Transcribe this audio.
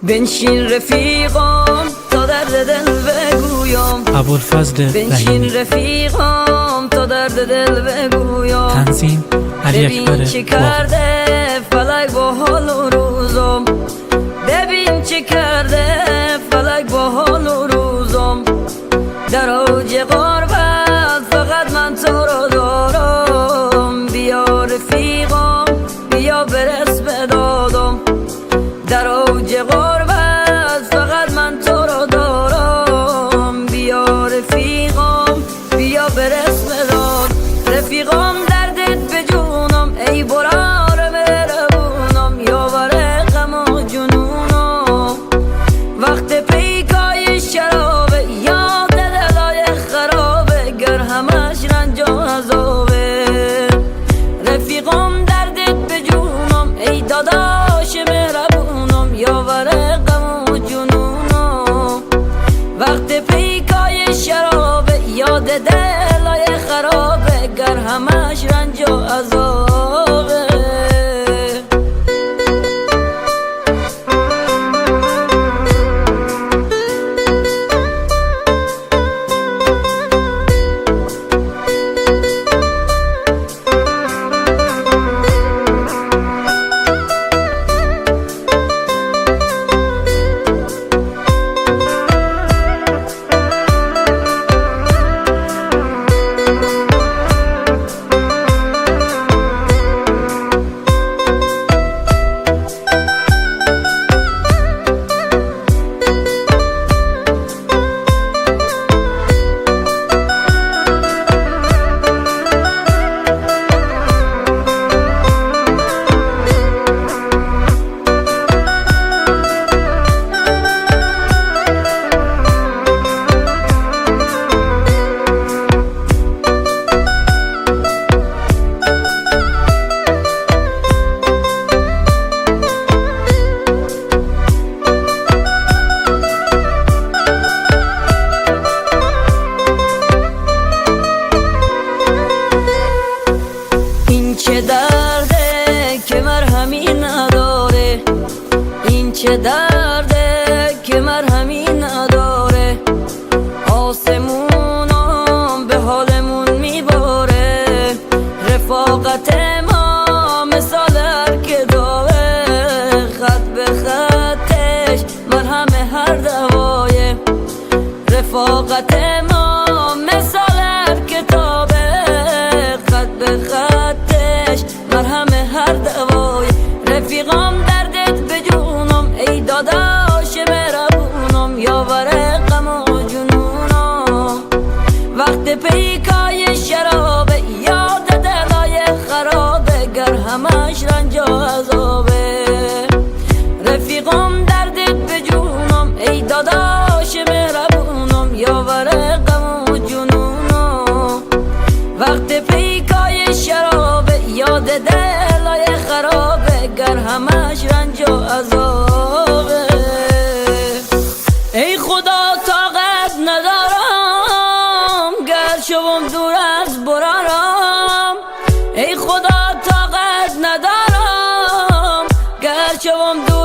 بنشین رفیقام تا درد دل بگویم، ابوالفضل بنشین رفیقام تا درد دل بگویم. تنظیم علی اکبر ببین چه کرده فلک با حال و روزم، ببین چه کرده فلک با حال و روزم. در اوج غربت فقط من تو رو دارم، بیا رفیقام بیا برس به دادم. در اوج غربت فقط من تو رو دارم، بیا رفیقام بیا برس به داد. رفیقام دردت به جونم ای برار مهربونم، یاور غم و جنونم. وقت پیکای شرابه یاد دلای خرابه، گر همش رنج و عذابه. رفیقام دردت به جونم ای داداش مهربونم، یاور غم و جنونم. وقت پیکای شرابه یاد دلای خرابه، گر همش رنج و عذابه. چه درده که مرهمی نداره، این چه درده که مرهمی نداره. آسمونم به حالمون میباره، رفاقت ما مثال هر که داره. خط به خطش مرهم هر دوایه، رفاقت ما مثال هر کتابه. خط به خطش مرهم هر دوای. رفیقام دردت به جونم ای داداش مهربونم، یاور غم و جنونم. وقت پیکای شرابه یاد دلای خرابه، گر همش رنج و عذابه. رفیقام دردت به جونم ای داداش مهربونم، یاور غم و جنونم. وقت پیکای شرابه یاد دلای خرابه، گر همش رنج و عذابه. ای خدا طاقت ندارم گر شوم دور از برارم، ای خدا طاقت ندارم گر شوم دور